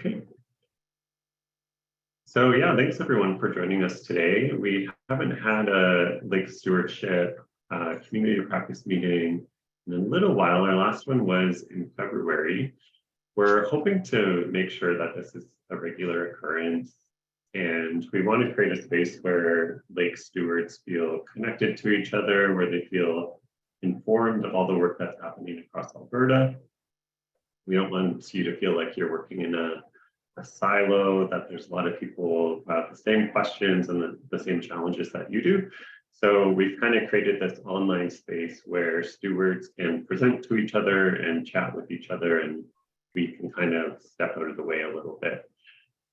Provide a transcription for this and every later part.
Okay. So yeah, thanks everyone for joining us today. We haven't had a Lake Stewardship community practice meeting in a little while. Our last one was in February. We're hoping to make sure that this is a regular occurrence, and we want to create a space where lake stewards feel connected to each other, where they feel informed of all the work that's happening across Alberta. We don't want you to feel like you're working in a silo, that there's a lot of people who have the same questions and the same challenges that you do. So we've kind of created this online space where stewards can present to each other and chat with each other, and we can kind of step out of the way a little bit.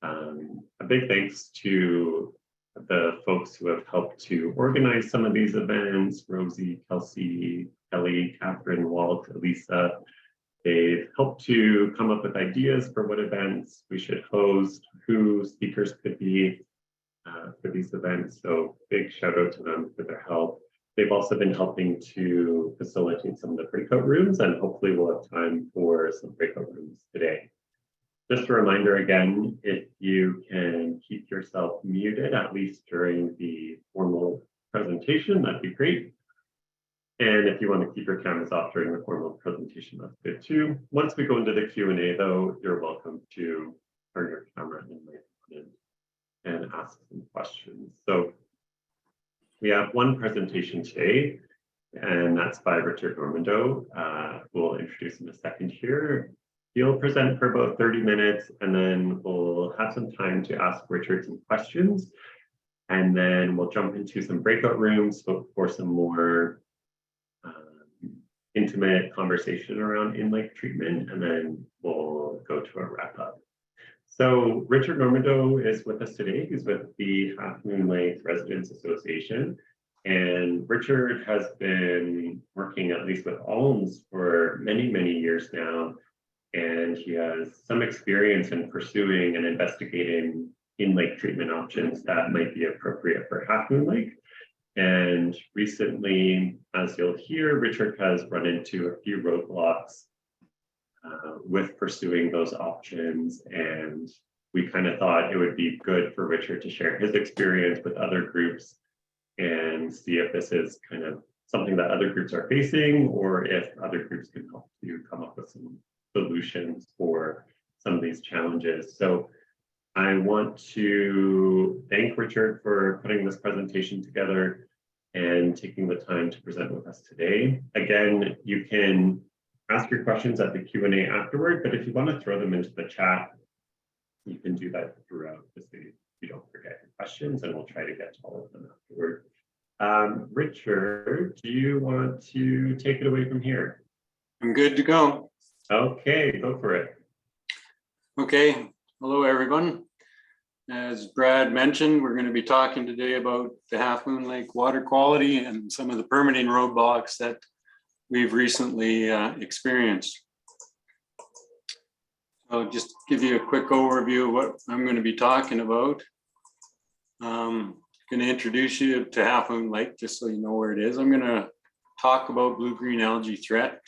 A big thanks to the folks who have helped to organize some of these events: Rosie, Kelsey, Kelly, Catherine, Walt, Elisa. They've helped to come up with ideas for what events we should host, who speakers could be for these events. So big shout out to them for their help. They've also been helping to facilitate some of the breakout rooms, and hopefully we'll have time for some breakout rooms today. Just a reminder again, if you can keep yourself muted, at least during the formal presentation, that'd be great. And if you want to keep your cameras off during the formal presentation, that's good too. Once we go into the Q&A though, you're welcome to turn your camera and ask some questions. So we have one presentation today, and that's by Richard Normandeau. We'll introduce him in a second here. He'll present for about 30 minutes, and then we'll have some time to ask Richard some questions. And then we'll jump into some breakout rooms for some more intimate conversation around in-lake treatment, and then we'll go to a wrap up. So Richard Normandeau is with us today. He's with the Half Moon Lake Residents Association. And Richard has been working at least with ALMS for many, many years now. And he has some experience in pursuing and investigating in-lake treatment options that might be appropriate for Half Moon Lake. And recently, as you'll hear, Richard has run into a few roadblocks with pursuing those options. And we kind of thought it would be good for Richard to share his experience with other groups and see if this is kind of something that other groups are facing, or if other groups can help you come up with some solutions for some of these challenges. So I want to thank Richard for putting this presentation together and taking the time to present with us today. Again, you can ask your questions at the Q&A afterward, but if you want to throw them into the chat, you can do that throughout, just so you don't forget your questions, and we'll try to get to all of them afterward. Richard, do you want to take it away from here? I'm good to go. Okay, go for it. Okay, hello everyone. As Brad mentioned, we're going to be talking today about the Half Moon Lake water quality and some of the permitting roadblocks that we've recently experienced. I'll just give you a quick overview of what I'm going to be talking about. I'm going to introduce you to Half Moon Lake, just so you know where it is. I'm going to talk about blue-green algae threat.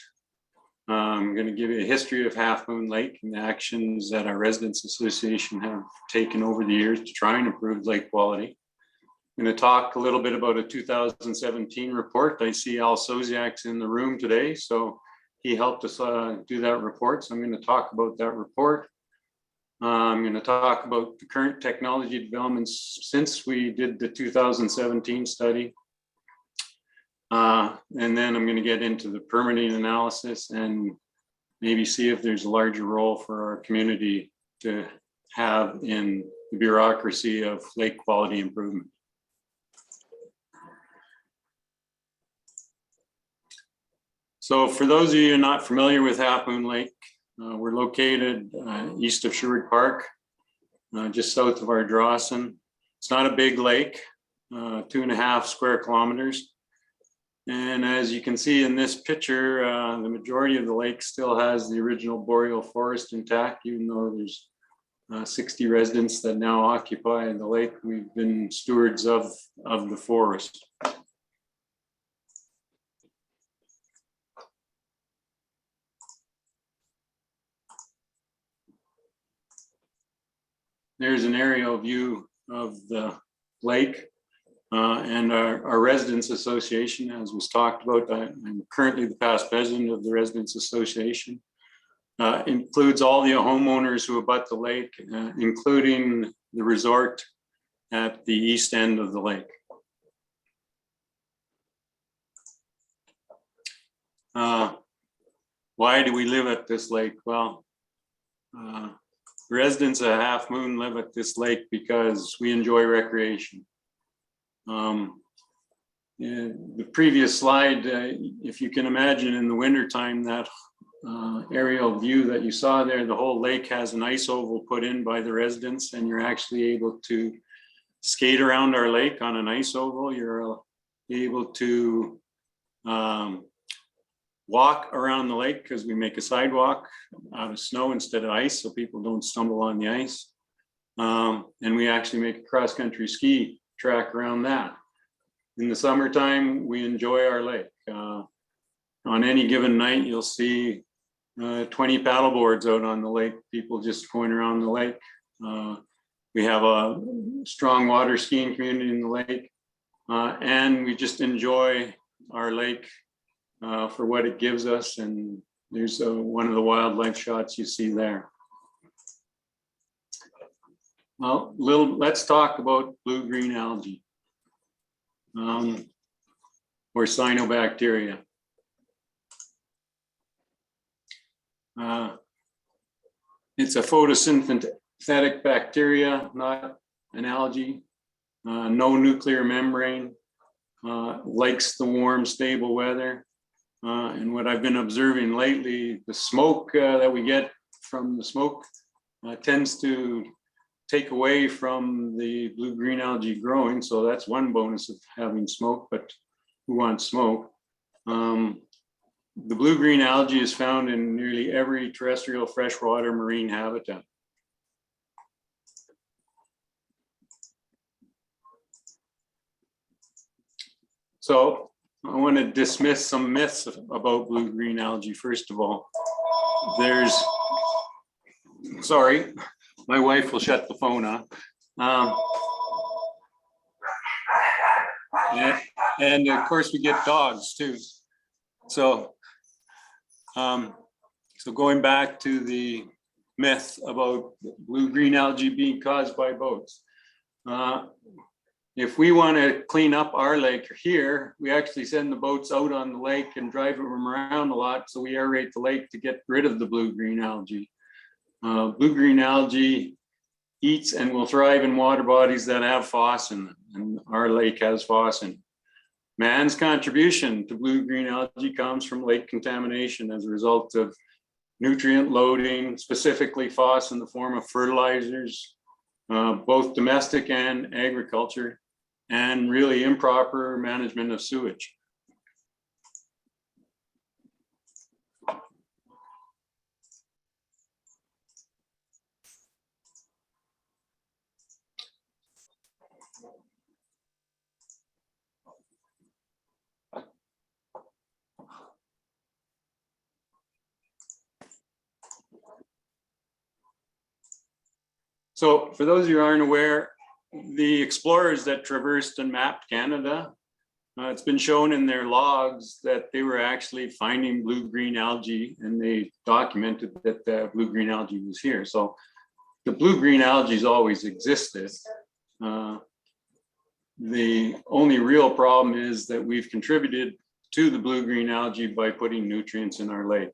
I'm going to give you a history of Half Moon Lake and the actions that our Residents Association have taken over the years to try and improve lake quality. I'm going to talk a little bit about a 2017 report. I see Al Sosiak's in the room today, so he helped us do that report. So I'm going to talk about that report. I'm going to talk about the current technology developments since we did the 2017 study. And then I'm going to get into the permitting analysis and maybe see if there's a larger role for our community to have in the bureaucracy of lake quality improvement. So for those of you not familiar with Half Moon Lake, we're located east of Sherwood Park, just south of Ardrossan. It's not a big lake, 2.5 square kilometers. And as you can see in this picture, the majority of the lake still has the original boreal forest intact, even though there's 60 residents that now occupy the lake. We've been stewards of the forest. there's an aerial view of the lake and our residents association, as was talked about. I'm currently the past president of the Residents Association. Includes all the homeowners who abut the lake, including the resort at the east end of the lake. Why do we live at this lake? Well, residents of Half Moon live at this lake because we enjoy recreation. The previous slide, if you can imagine in the wintertime, that aerial view that you saw there, the whole lake has an ice oval put in by the residents, and you're actually able to skate around our lake on an ice oval. You're able to walk around the lake because we make a sidewalk out of snow instead of ice so people don't stumble on the ice. And we actually make a cross-country ski track around that. In the summertime, we enjoy our lake. On any given night, you'll see 20 paddle boards out on the lake, people just going around the lake. We have a strong water skiing community in the lake, and we just enjoy our lake for what it gives us. And there's one of the wildlife shots you see there. Well, let's talk about blue-green algae or cyanobacteria. It's a photosynthetic bacteria, not an algae. No nuclear membrane, likes the warm, stable weather. And what I've been observing lately, the smoke that we get from the smoke tends to take away from the blue-green algae growing. So that's one bonus of having smoke, but who wants smoke? The blue-green algae is found in nearly every terrestrial freshwater marine habitat. So I want to dismiss some myths about blue-green algae. First of all, sorry, my wife will shut the phone off. And of course we get dogs too. So going back to the myth about blue-green algae being caused by boats. If we want to clean up our lake here, we actually send the boats out on the lake and drive them around a lot. So we aerate the lake to get rid of the blue-green algae. Blue-green algae eats and will thrive in water bodies that have phos in them, and our lake has phos in it. Man's contribution to blue-green algae comes from lake contamination as a result of nutrient loading, specifically phos in the form of fertilizers, both domestic and agriculture, and really improper management of sewage. So for those of you who aren't aware, the explorers that traversed and mapped Canada, it's been shown in their logs that they were actually finding blue-green algae, and they documented that the blue-green algae was here. So the blue-green algae has always existed. The only real problem is that we've contributed to the blue-green algae by putting nutrients in our lake.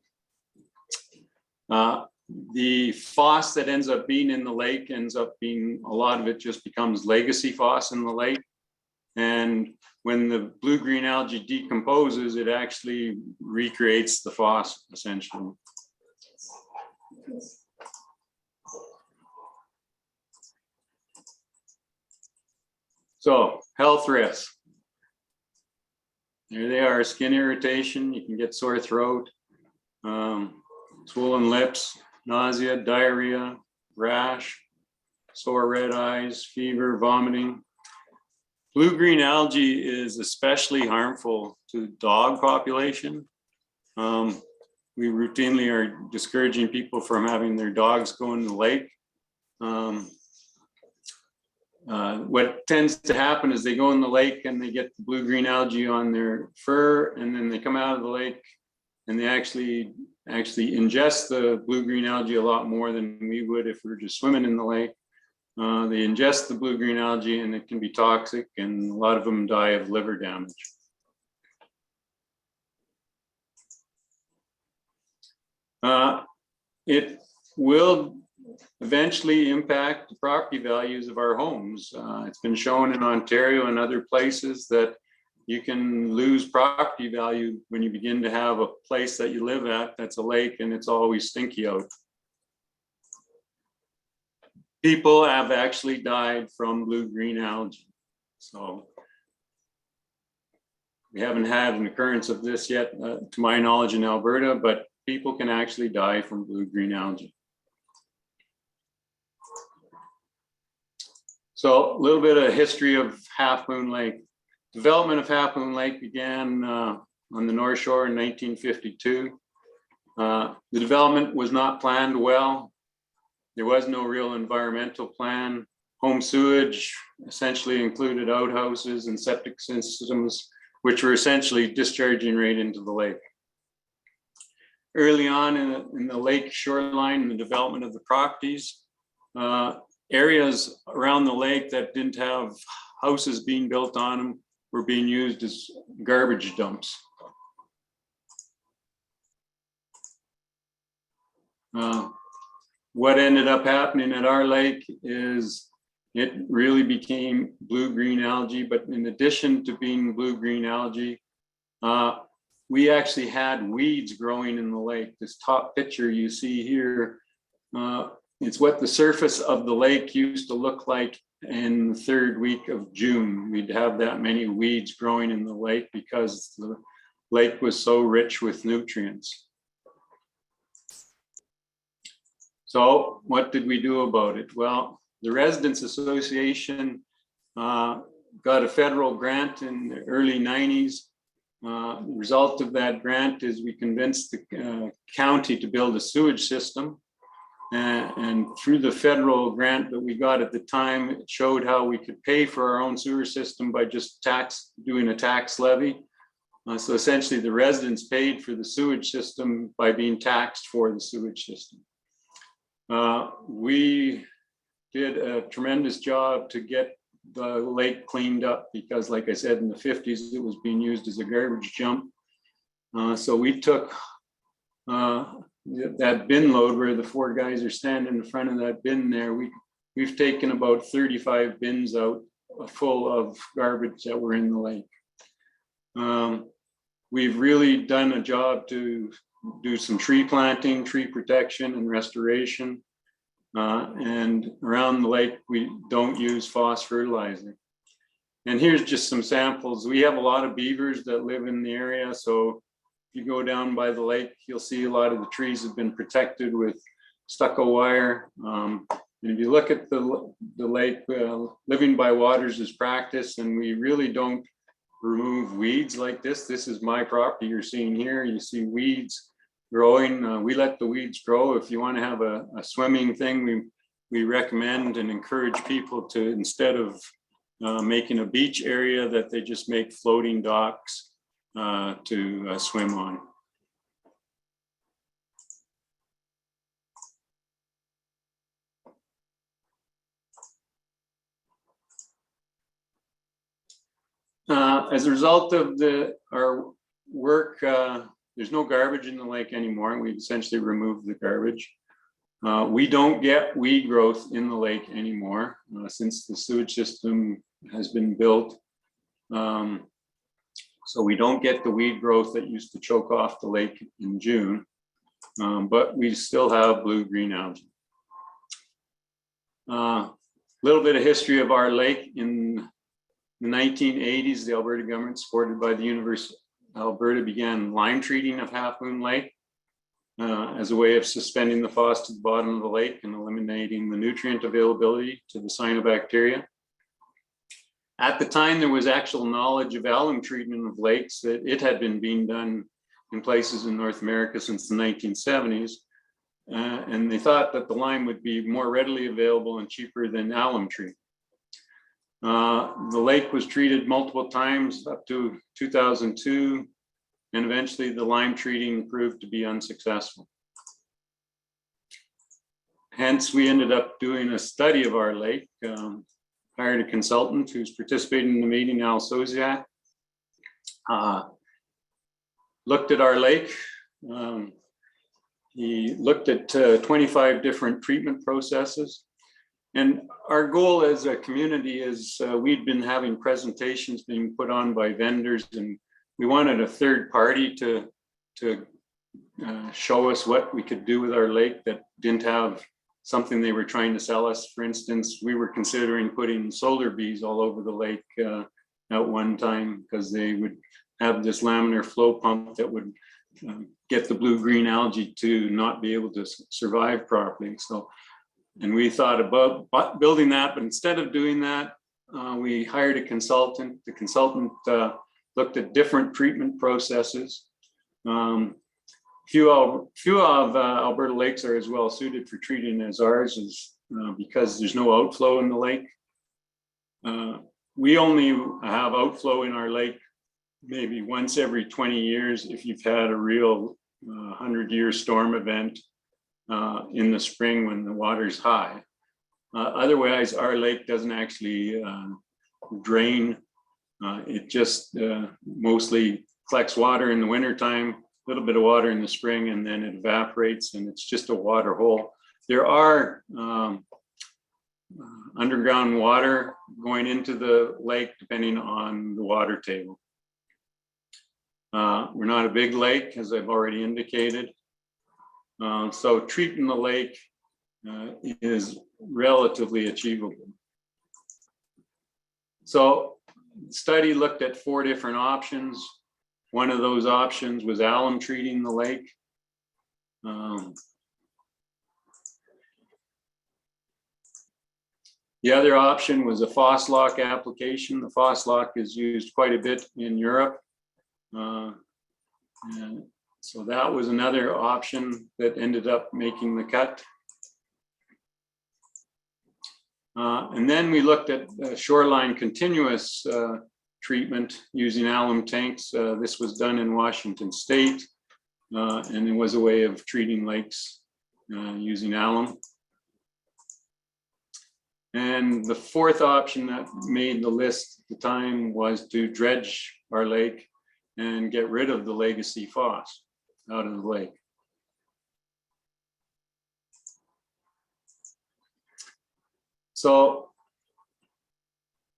The phos that ends up being in the lake ends up being, a lot of it just becomes legacy phos in the lake. And when the blue-green algae decomposes, it actually recreates the phos essentially. So health risks. There they are: skin irritation, you can get sore throat, swollen lips, nausea, diarrhea, rash, sore red eyes, fever, vomiting. Blue-green algae is especially harmful to dog population. We routinely are discouraging people from having their dogs go in the lake. what tends to happen is they go in the lake and they get the blue-green algae on their fur, and then they come out of the lake and they actually ingest the blue-green algae a lot more than we would if we were just swimming in the lake. They ingest the blue-green algae and it can be toxic, and a lot of them die of liver damage. It will eventually impact the property values of our homes. It's been shown in Ontario and other places that you can lose property value when you begin to have a place that you live at that's a lake and it's always stinky out. People have actually died from blue-green algae. So we haven't had an occurrence of this yet, to my knowledge, in Alberta, but people can actually die from blue-green algae. So a little bit of history of Half Moon Lake. Development of Half Moon Lake began on the North Shore in 1952. The development was not planned well. There was no real environmental plan. Home sewage essentially included outhouses and septic systems, which were essentially discharging right into the lake. Early on in the lake shoreline and the development of the properties, areas around the lake that didn't have houses being built on them were being used as garbage dumps. What ended up happening at our lake is it really became blue-green algae, but in addition to being blue-green algae, we actually had weeds growing in the lake. This top picture you see here, it's what the surface of the lake used to look like in the third week of June. We'd have that many weeds growing in the lake because the lake was so rich with nutrients. So what did we do about it? Well, the Residents Association got a federal grant in the early 90s. The result of that grant is we convinced the county to build a sewage system. And through the federal grant that we got at the time, it showed how we could pay for our own sewer system by just doing a tax levy. So essentially the residents paid for the sewage system by being taxed for the sewage system. We did a tremendous job to get the lake cleaned up because, like I said, in the 50s, it was being used as a garbage dump. So we took that bin load where the four guys are standing in front of that bin there. We've taken about 35 bins out full of garbage that were in the lake. We've really done a job to do some tree planting, tree protection, and restoration. And around the lake, we don't use phosphorus fertilizer. And here's just some samples. We have a lot of beavers that live in the area. So if you go down by the lake, you'll see a lot of the trees have been protected with stucco wire. And if you look at the lake, living by waters is practice, and we really don't remove weeds like this. This is my property you're seeing here. You see weeds growing. We let the weeds grow. If you want to have a swimming thing, we recommend and encourage people to, instead of making a beach area, that they just make floating docks to swim on. As a result of our work, there's no garbage in the lake anymore, and we've essentially removed the garbage. We don't get weed growth in the lake anymore since the sewage system has been built. So we don't get the weed growth that used to choke off the lake in June, but we still have blue-green algae. Little bit of history of our lake. In the 1980s, the Alberta government, supported by the University of Alberta, began lime treating of Half Moon Lake as a way of suspending the phos to the bottom of the lake and eliminating the nutrient availability to the cyanobacteria. At the time, there was actual knowledge of alum treatment of lakes, that it had been being done in places in North America since the 1970s. And they thought that the lime would be more readily available and cheaper than alum treatment. The lake was treated multiple times up to 2002, and eventually the lime treating proved to be unsuccessful. Hence, we ended up doing a study of our lake, hired a consultant who's participating in the meeting, Al Soziak, looked at our lake. He looked at 25 different treatment processes. And our goal as a community is we'd been having presentations being put on by vendors, and we wanted a third party to show us what we could do with our lake that didn't have something they were trying to sell us. For instance, we were considering putting solar bees all over the lake at one time, because they would have this laminar flow pump that would get the blue-green algae to not be able to survive properly. So, and we thought about building that, but instead of doing that, we hired a consultant. The consultant looked at different treatment processes. Few of Alberta lakes are as well suited for treating as ours is because there's no outflow in the lake. We only have outflow in our lake maybe once every 20 years if you've had a real 100-year storm event in the spring when the water's high. Otherwise, our lake doesn't actually drain. It just mostly collects water in the wintertime, a little bit of water in the spring, and then it evaporates, and it's just a water hole. There are underground water going into the lake depending on the water table. We're not a big lake, as I've already indicated. So treating the lake is relatively achievable. So the study looked at 4 different options. One of those options was alum treating the lake. The other option was a phoslock application. The phoslock is used quite a bit in Europe. And so that was another option that ended up making the cut. And then we looked at shoreline continuous treatment using alum tanks. This was done in Washington State, and it was a way of treating lakes using alum. And the 4th option that made the list at the time was to dredge our lake and get rid of the legacy phos out of the lake. So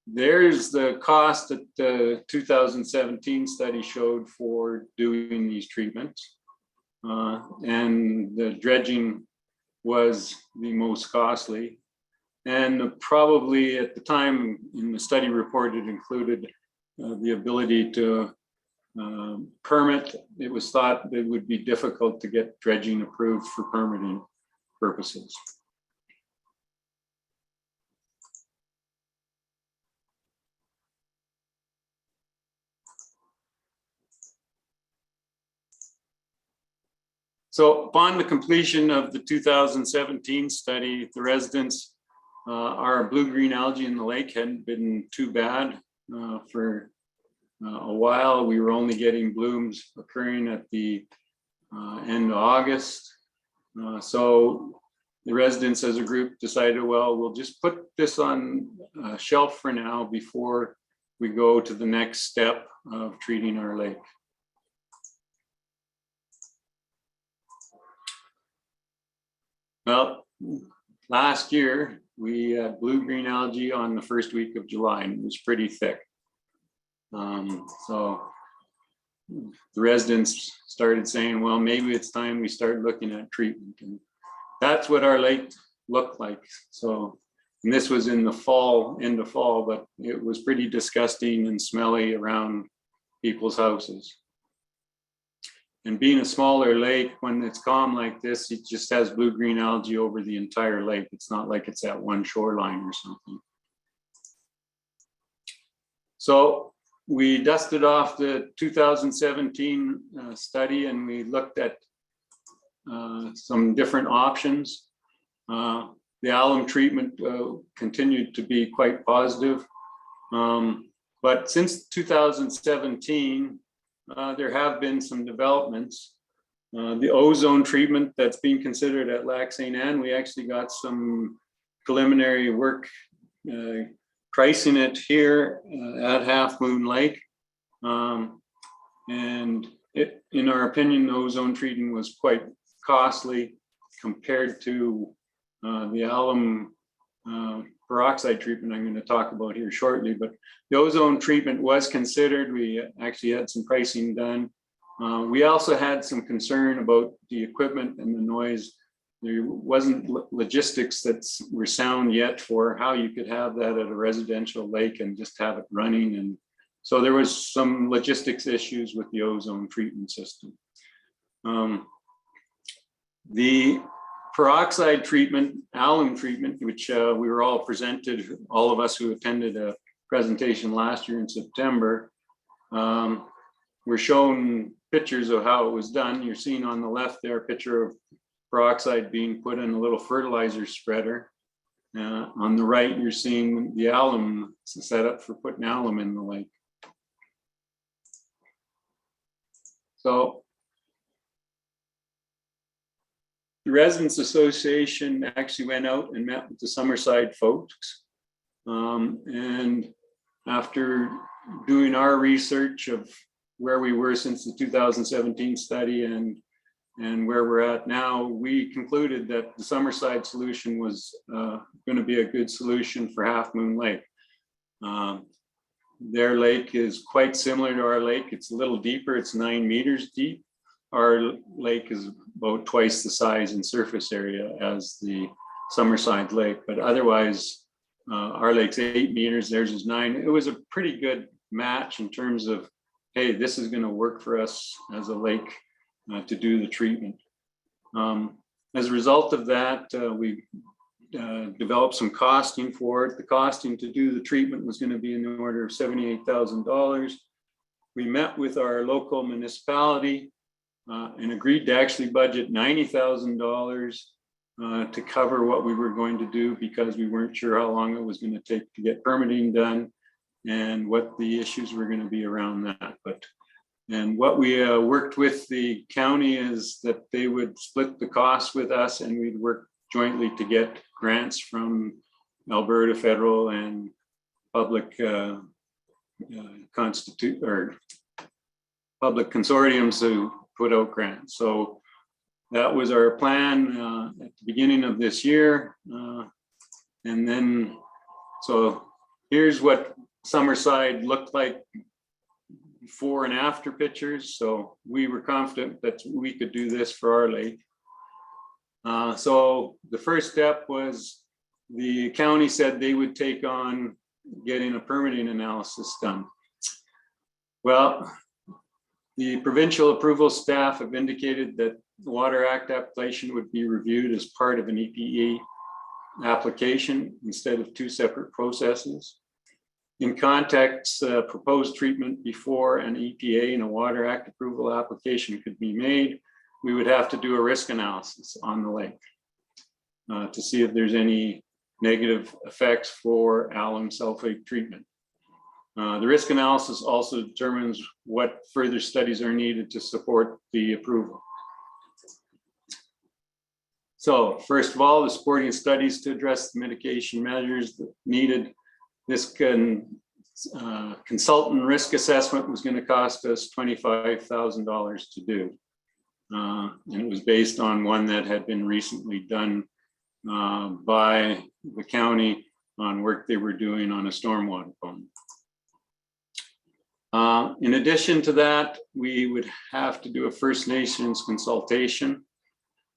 there's the cost that the 2017 study showed for doing these treatments. And the dredging was the most costly. And probably at the time in the study report, it included the ability to permit. It was thought that it would be difficult to get dredging approved for permitting purposes. So upon the completion of the 2017 study, the residents, our blue-green algae in the lake hadn't been too bad for a while. We were only getting blooms occurring at the end of August. So the residents as a group decided, well, we'll just put this on a shelf for now before we go to the next step of treating our lake. Well, last year we had blue-green algae on the first week of July, and it was pretty thick. So the residents started saying, well, maybe it's time we start looking at treatment. And that's what our lake looked like. So, and this was in the fall, end of fall, but it was pretty disgusting and smelly around people's houses. And being a smaller lake, when it's calm like this, it just has blue-green algae over the entire lake. It's not like it's at one shoreline or something. So we dusted off the 2017 study, and we looked at some different options. The alum treatment continued to be quite positive. But since 2017, there have been some developments. The ozone treatment that's being considered at Lac St. Anne, we actually got some preliminary work pricing it here at Half Moon Lake. And in our opinion, the ozone treatment was quite costly compared to the alum peroxide treatment I'm going to talk about here shortly. But the ozone treatment was considered. We actually had some pricing done. We also had some concern about the equipment and the noise. There wasn't logistics that were sound yet for how you could have that at a residential lake and just have it running. And so there was some logistics issues with the ozone treatment system. The peroxide treatment, alum treatment, which we were all presented, all of us who attended a presentation last year in September, were shown pictures of how it was done. You're seeing on the left there a picture of peroxide being put in a little fertilizer spreader. On the right, you're seeing the alum set up for putting alum in the lake. So the Residents Association actually went out and met with the Summerside folks. And after doing our research of where we were since the 2017 study and where we're at now, we concluded that the Summerside solution was going to be a good solution for Half Moon Lake. Their lake is quite similar to our lake. It's a little deeper. It's 9 meters deep. Our lake is about twice the size and surface area as the Summerside Lake, but otherwise our lake's 8 meters, theirs is 9. It was a pretty good match in terms of, hey, this is going to work for us as a lake to do the treatment. As a result of that, we developed some costing for it. The costing to do the treatment was going to be in the order of $78,000. We met with our local municipality and agreed to actually budget $90,000 to cover what we were going to do, because we weren't sure how long it was going to take to get permitting done and what the issues were going to be around that. And what we worked with the county is that they would split the costs with us, and we'd work jointly to get grants from Alberta federal and public public consortiums who put out grants. So that was our plan at the beginning of this year. And then, so here's what Summerside looked like before and after pictures. So we were confident that we could do this for our lake. So the first step was the county said they would take on getting a permitting analysis done. Well, the provincial approval staff have indicated that the Water Act application would be reviewed as part of an EPA application instead of 2 separate processes. In context, proposed treatment before an EPA and a Water Act approval application could be made, we would have to do a risk analysis on the lake to see if there's any negative effects for alum sulfate treatment. The risk analysis also determines what further studies are needed to support the approval. So first of all, the supporting studies to address the mitigation measures that needed. This consultant risk assessment was going to cost us $25,000 to do. And it was based on one that had been recently done by the county on work they were doing on a stormwater pump. In addition to that, we would have to do a First Nations consultation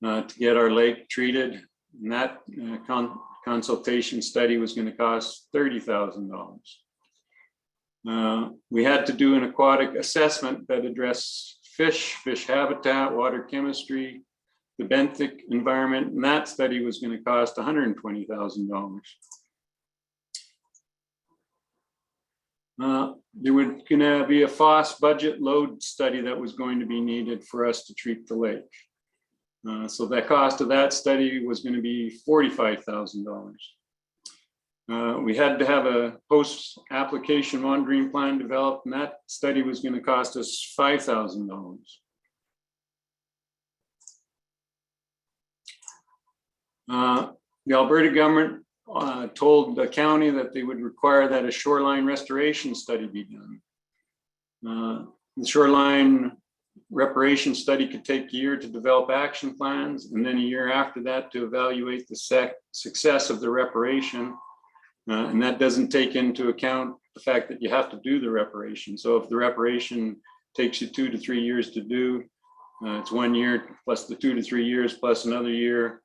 to get our lake treated. And that consultation study was going to cost $30,000. We had to do an aquatic assessment that addressed fish habitat, water chemistry, the benthic environment, and that study was going to cost $120,000. There was going to be a FOSS budget load study that was going to be needed for us to treat the lake. So the cost of that study was going to be $45,000. We had to have a post-application monitoring plan developed, and that study was going to cost us $5,000. The Alberta government told the county that they would require that a shoreline restoration study be done. The shoreline reparation study could take a year to develop action plans, and then a year after that to evaluate the success of the reparation. And that doesn't take into account the fact that you have to do the reparation. So if the reparation takes you 2 to 3 years to do, it's 1 year plus the 2 to 3 years plus another year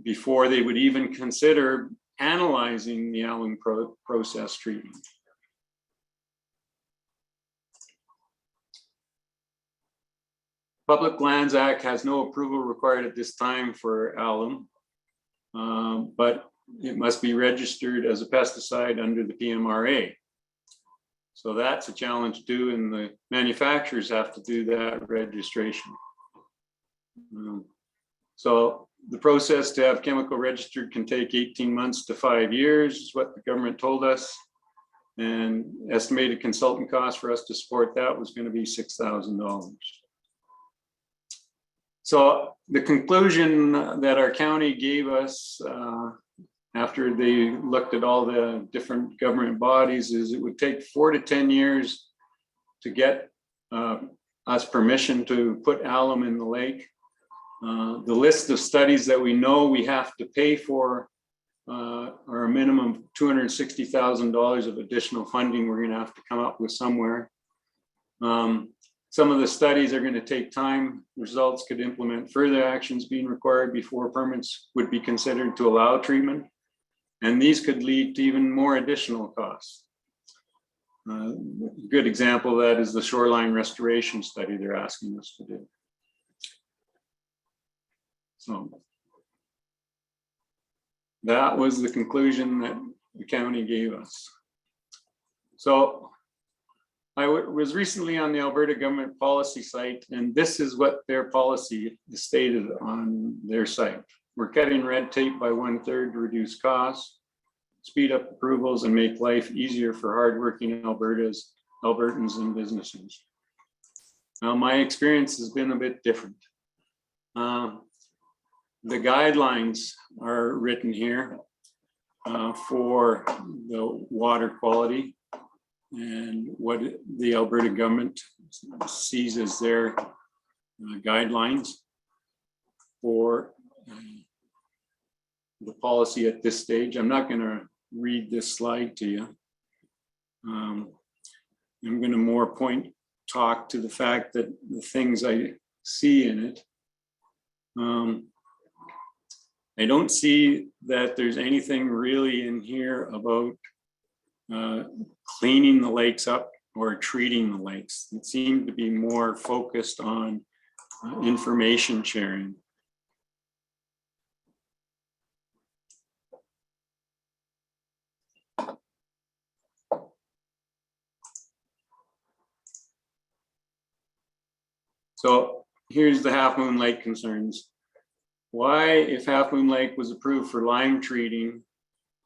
before they would even consider analyzing the alum process treatment. Public Lands Act has no approval required at this time for alum, but it must be registered as a pesticide under the PMRA. So that's a challenge too, and the manufacturers have to do that registration. So the process to have chemical registered can take 18 months to 5 years, is what the government told us. And estimated consultant cost for us to support that was going to be $6,000. So the conclusion that our county gave us after they looked at all the different government bodies is it would take 4 to 10 years to get us permission to put alum in the lake. The list of studies that we know we have to pay for are a minimum of $260,000 of additional funding we're going to have to come up with somewhere. Some of the studies are going to take time. Results could implement further actions being required before permits would be considered to allow treatment. And these could lead to even more additional costs. A good example of that is the shoreline restoration study they're asking us to do. So that was the conclusion that the county gave us. So I was recently on the Alberta government policy site, and this is what their policy is stated on their site. We're cutting red tape by 1/3 to reduce costs, speed up approvals, and make life easier for hardworking Albertans and businesses. Now, my experience has been a bit different. The guidelines are written here for the water quality and what the Alberta government sees as their guidelines for the policy at this stage. I'm not going to read this slide to you. I'm going to more talk to the fact that the things I see in it. I don't see that there's anything really in here about cleaning the lakes up or treating the lakes. It seemed to be more focused on information sharing. So here's the Half Moon Lake concerns. Why, if Half Moon Lake was approved for lime treating,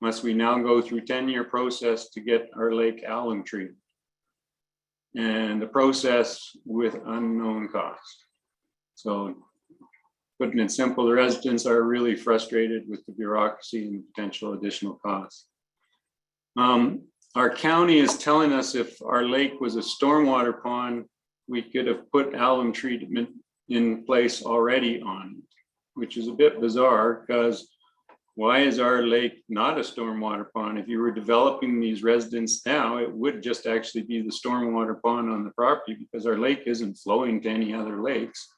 must we now go through 10-year process to get our lake alum treated? And the process with unknown cost. So putting it simple, the residents are really frustrated with the bureaucracy and potential additional costs. Our county is telling us if our lake was a stormwater pond, we could have put alum treatment in place already on it, which is a bit bizarre because why is our lake not a stormwater pond? If you were developing these residents now, it would just actually be the stormwater pond on the property because our lake isn't flowing to any other lakes.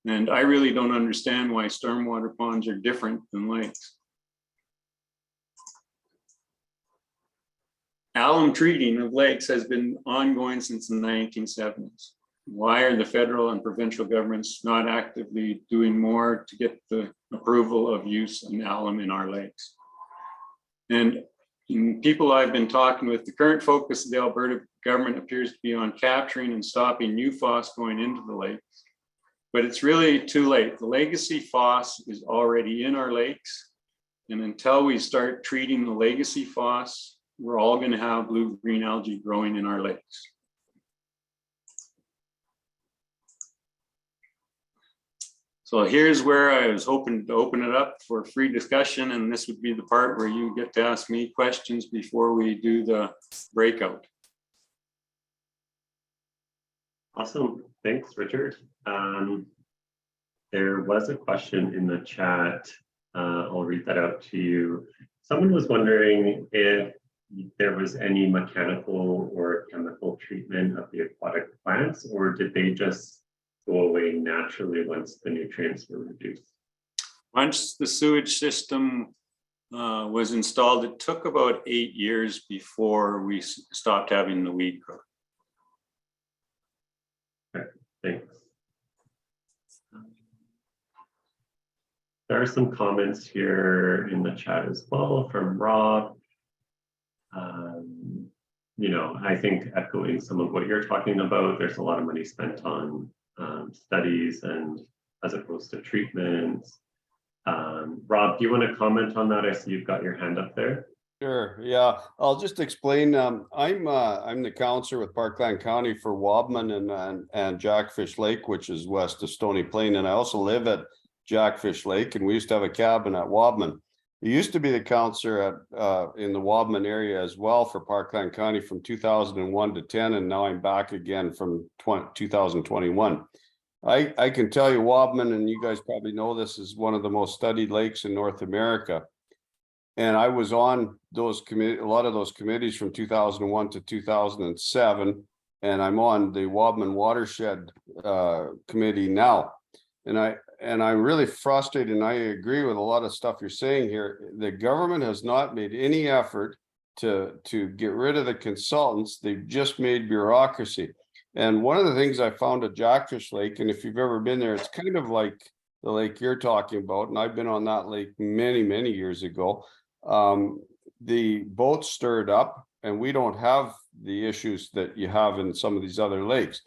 And I really don't understand why stormwater ponds are different than lakes. Alum treating of lakes has been ongoing since the 1970s. Why are the federal and provincial governments not actively doing more to get the approval of use of alum in our lakes? And in people I've been talking with, the current focus of the Alberta government appears to be on capturing and stopping new phos going into the lakes. But it's really too late. The legacy phos is already in our lakes. And until we start treating the legacy phos, we're all going to have blue-green algae growing in our lakes. So here's where I was hoping to open it up for free discussion, and this would be the part where you get to ask me questions before we do the breakout. Awesome. Thanks, Richard. There was a question in the chat. I'll read that out to you. Someone was wondering if there was any mechanical or chemical treatment of the aquatic plants, or did they just go away naturally once the nutrients were reduced? Once the sewage system was installed, it took about 8 years before we stopped having the weed growth. Okay, thanks. There are some comments here in the chat as well from Rob. You know, I think echoing some of what you're talking about, there's a lot of money spent on studies and as opposed to treatments. Rob, do you want to comment on that? I see you've got your hand up there. Sure. Yeah, I'll just explain. I'm the counselor with Parkland County for Wobman and Jackfish Lake, which is west of Stony Plain, and I also live at Jackfish Lake, and we used to have a cabin at Wobman. I used to be the counselor at in the Wobman area as well for Parkland County from 2001 to 10, and now I'm back again from 2021. I can tell you Wobman, and you guys probably know this, is one of the most studied lakes in North America. And I was on those a lot of those committees from 2001 to 2007, and I'm on the Wobman Watershed committee now. And I'm really frustrated, and I agree with a lot of stuff you're saying here. The government has not made any effort to get rid of the consultants. They've just made bureaucracy. And one of the things I found at Jackfish Lake, and if you've ever been there, it's kind of like the lake you're talking about, and I've been on that lake many, many years ago. The boats stirred up, and we don't have the issues that you have in some of these other lakes.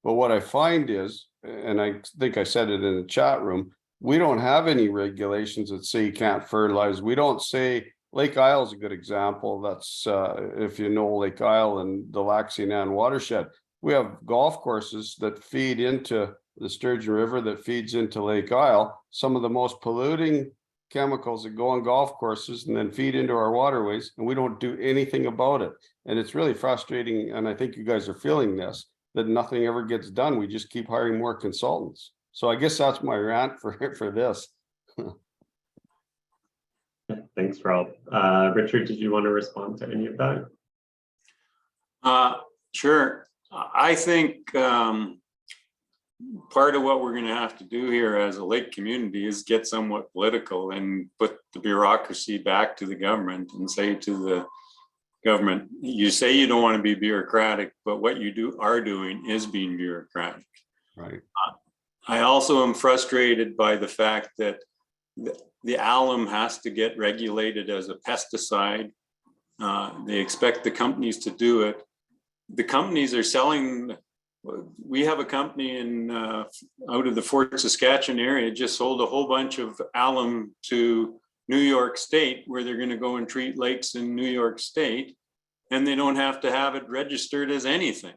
But what I find is, and I think I said it in the chat room, we don't have any regulations that say you can't fertilize. We don't say, Lake Isle is a good example. That's if you know Lake Isle and the Lac Ste. Anne watershed, we have golf courses that feed into the Sturgeon River, that feeds into Lake Isle. Some of the most polluting chemicals that go on golf courses and then feed into our waterways, and we don't do anything about it. And it's really frustrating, and I think you guys are feeling this, that nothing ever gets done. We just keep hiring more consultants. So I guess that's my rant for this. Thanks, Rob. Richard, did you want to respond to any of that? Sure. I think part of what we're going to have to do here as a lake community is get somewhat political and put the bureaucracy back to the government and say to the government, you say you don't want to be bureaucratic, but what you are doing is being bureaucratic. Right. I also am frustrated by the fact that the alum has to get regulated as a pesticide. They expect the companies to do it. The companies are selling. We have a company in out of the Fort Saskatchewan area just sold a whole bunch of alum to New York State, where they're going to go and treat lakes in New York State, and they don't have to have it registered as anything.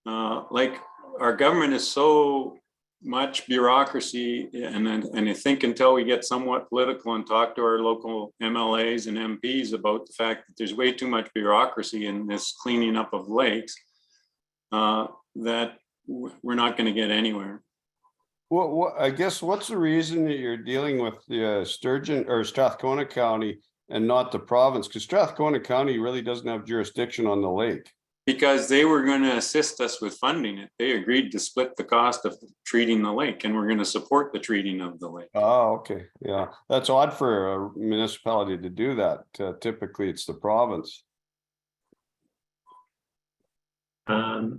Like, our government is so much bureaucracy, and I think until we get somewhat political and talk to our local MLAs and MPs about the fact that there's way too much bureaucracy in this cleaning up of lakes, that we're not going to get anywhere. Well, I guess what's the reason that you're dealing with the Sturgeon or Strathcona County and not the province? Because Strathcona County really doesn't have jurisdiction on the lake. Because they were going to assist us with funding it. They agreed to split the cost of treating the lake, and we're going to support the treating of the lake. Oh, okay. Yeah, that's odd for a municipality to do that. Typically, it's the province.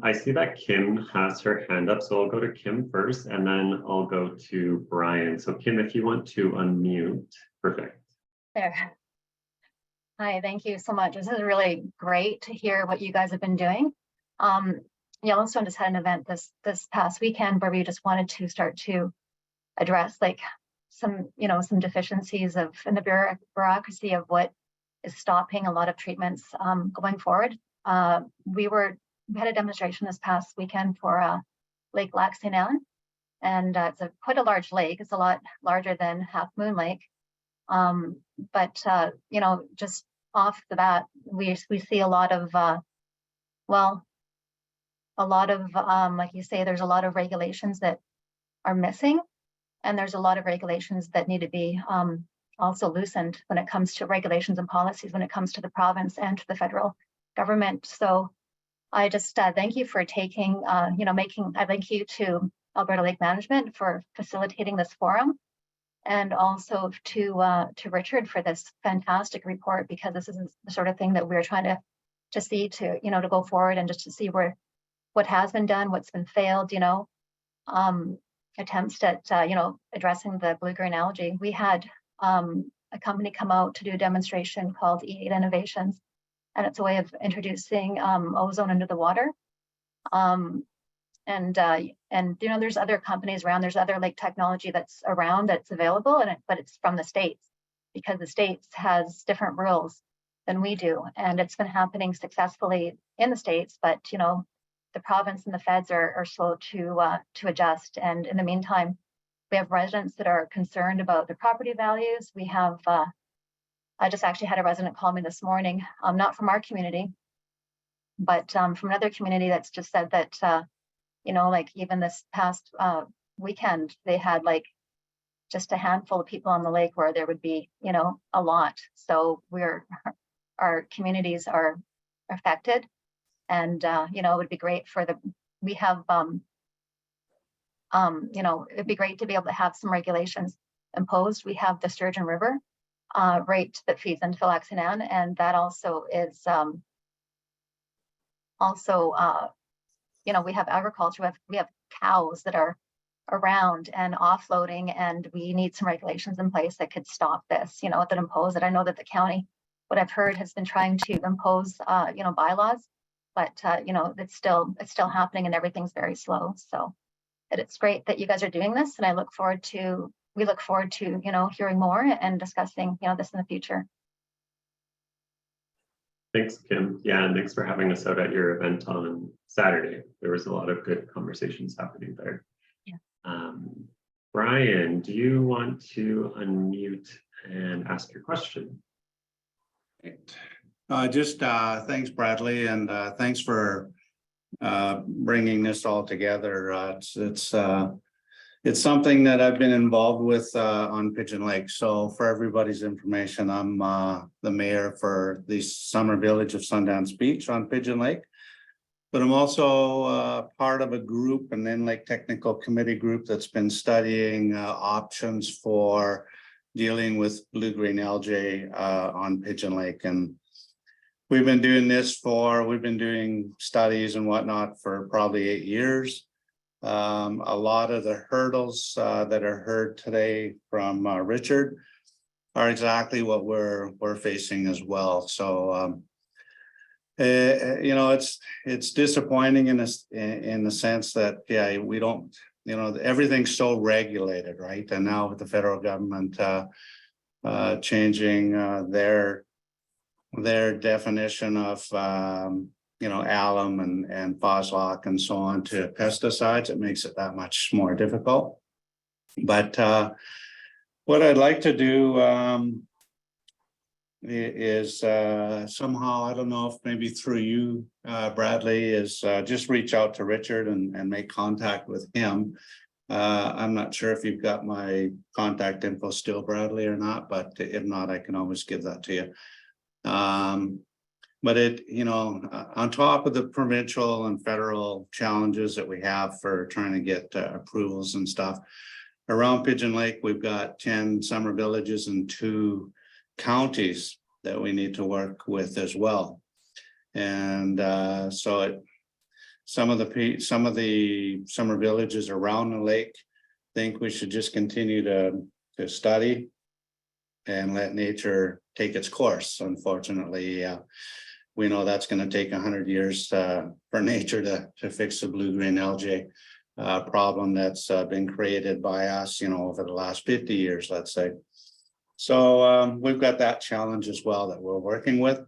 I see that Kim has her hand up, so I'll go to Kim first, and then I'll go to Brian. So Kim, if you want to unmute, perfect. There. Hi, thank you so much. This is really great to hear what you guys have been doing. Yellowstone just had an event this past weekend where we just wanted to start to address like some, some deficiencies in the bureaucracy of what is stopping a lot of treatments going forward. We had a demonstration this past weekend for Lake Lac St. Anne, and it's quite a large lake. It's a lot larger than Half Moon Lake. But just off the bat, we see a lot of, like you say, there's a lot of regulations that are missing, and there's a lot of regulations that need to be also loosened when it comes to regulations and policies, when it comes to the province and to the federal government. So I just thank you for taking, I thank you to Alberta Lake Management for facilitating this forum, and also to Richard for this fantastic report, because this is the sort of thing that we're trying to see to go forward, and just to see what has been done, what's been failed, attempts at addressing the blue-green algae. We had a company come out to do a demonstration called E8 Innovations, and it's a way of introducing ozone into the water. There's other companies around. There's other lake technology that's around, that's available, but it's from the States, because the States has different rules than we do, and it's been happening successfully in the States. But the province and the feds are slow to adjust. And in the meantime, we have residents that are concerned about their property values. We have, I just actually had a resident call me this morning, not from our community, but from another community that's just said that, like even this past weekend, they had like just a handful of people on the lake where there would be, a lot. So our communities are affected. And, it would be great we have, it'd be great to be able to have some regulations imposed. We have the Sturgeon River right that feeds into the Lac St. Anne, and that also is, we have agriculture, we have cows that are around and offloading, and we need some regulations in place that could stop this, that impose it. I know that the county, what I've heard, has been trying to impose, bylaws, but it's still happening, and everything's very slow. So it's great that you guys are doing this, and we look forward to hearing more and discussing this in the future. Thanks, Kim. Yeah, and thanks for having us out at your event on Saturday. There was a lot of good conversations happening there. Yeah. Brian, do you want to unmute and ask your question? Thanks, Bradley, and thanks for bringing this all together. It's something that I've been involved with on Pigeon Lake. So for everybody's information, I'm the mayor for the summer village of Sundance Beach on Pigeon Lake, but I'm also part of a group, an Inlake Technical Committee group, that's been studying options for dealing with blue-green algae on Pigeon Lake. And we've been doing studies and whatnot for probably 8 years. A lot of the hurdles that are heard today from Richard are exactly what we're facing as well. So it's disappointing in the sense that we don't, everything's so regulated, right? And now with the federal government changing their definition of alum and phoslock and so on to pesticides, it makes it that much more difficult. But what I'd like to do is somehow, I don't know if maybe through you, Bradley, is just reach out to Richard and make contact with him. I'm not sure if you've got my contact info still, Bradley, or not, but if not, I can always give that to you. But on top of the provincial and federal challenges that we have for trying to get approvals and stuff, around Pigeon Lake, we've got 10 summer villages and 2 counties that we need to work with as well. And some of the summer villages around the lake think we should just continue to study and let nature take its course. Unfortunately, we know that's going to take 100 years for nature to fix the blue-green algae. problem that's been created by us, over the last 50 years, let's say. So we've got that challenge as well that we're working with.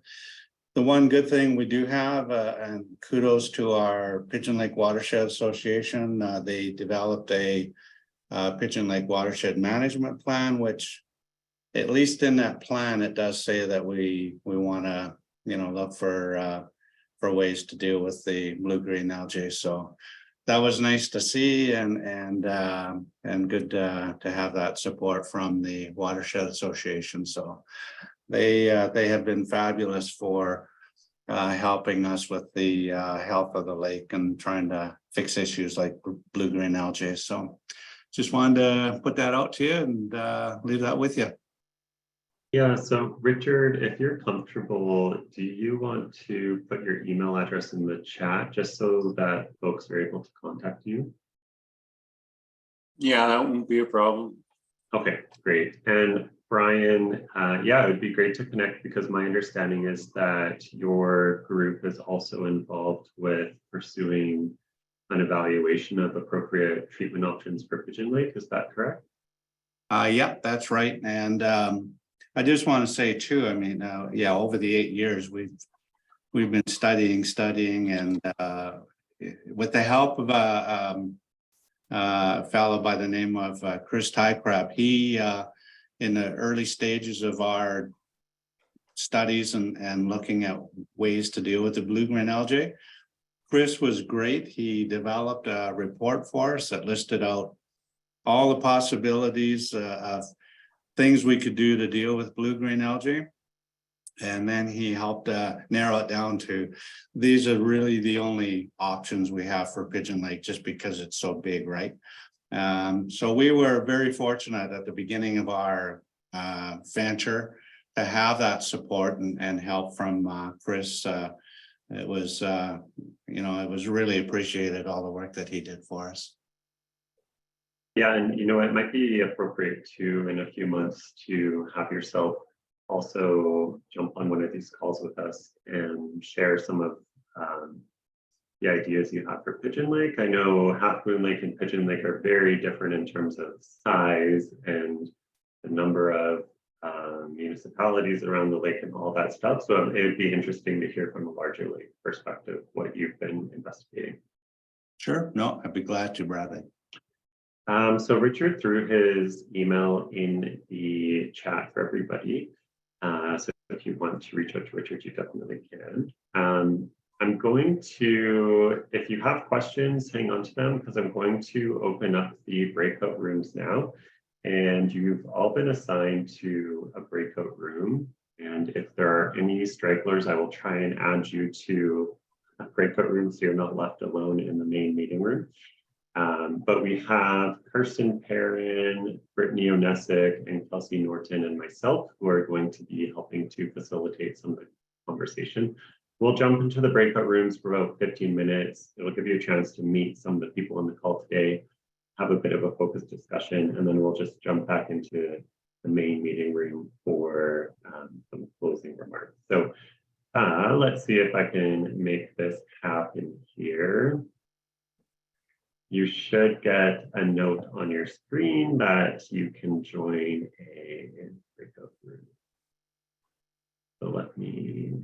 The one good thing we do have, and kudos to our Pigeon Lake Watershed Association, they developed a Pigeon Lake Watershed Management Plan, which at least in that plan, it does say that we want to, look for ways to deal with the blue-green algae. So that was nice to see, and good to have that support from the Watershed Association. So they have been fabulous for helping us with the health of the lake and trying to fix issues like blue-green algae. So just wanted to put that out to you and leave that with you. Yeah, so Richard, if you're comfortable, do you want to put your email address in the chat just so that folks are able to contact you? Yeah, that won't be a problem. Okay, great. And Brian, yeah, it would be great to connect because my understanding is that your group is also involved with pursuing an evaluation of appropriate treatment options for Pigeon Lake. Is that correct? Yeah, that's right. And I just want to say too, I mean, yeah, over the 8 years, we've been studying, and with the help of a fellow by the name of Chris Tycrab, he in the early stages of our studies and looking at ways to deal with the blue-green algae, Chris was great. He developed a report for us that listed out all the possibilities of things we could do to deal with blue-green algae. And then he helped narrow it down to these are really the only options we have for Pigeon Lake, just because it's so big, right? So we were very fortunate at the beginning of our venture to have that support and help from Chris. It was, it was really appreciated, all the work that he did for us. Yeah, and it might be appropriate to, in a few months, to have yourself also jump on one of these calls with us and share some of the ideas you have for Pigeon Lake. I know Half Moon Lake and Pigeon Lake are very different in terms of size and the number of municipalities around the lake and all that stuff. So it would be interesting to hear from a larger lake perspective what you've been investigating. Sure. No, I'd be glad to, Bradley. So Richard threw his email in the chat for everybody. So if you want to reach out to Richard, you definitely can. I'm going to, if you have questions, hang on to them because I'm going to open up the breakout rooms now. And you've all been assigned to a breakout room. And if there are any stragglers, I will try and add you to a breakout room so you're not left alone in the main meeting room. But we have Kirsten Perrin, Brittany Onesic, and Kelsey Norton and myself who are going to be helping to facilitate some of the conversation. We'll jump into the breakout rooms for about 15 minutes. It'll give you a chance to meet some of the people on the call today, have a bit of a focused discussion, and then we'll just jump back into the main meeting room for some closing remarks. So let's see if I can make this happen here. You should get a note on your screen that you can join a breakout room. So let me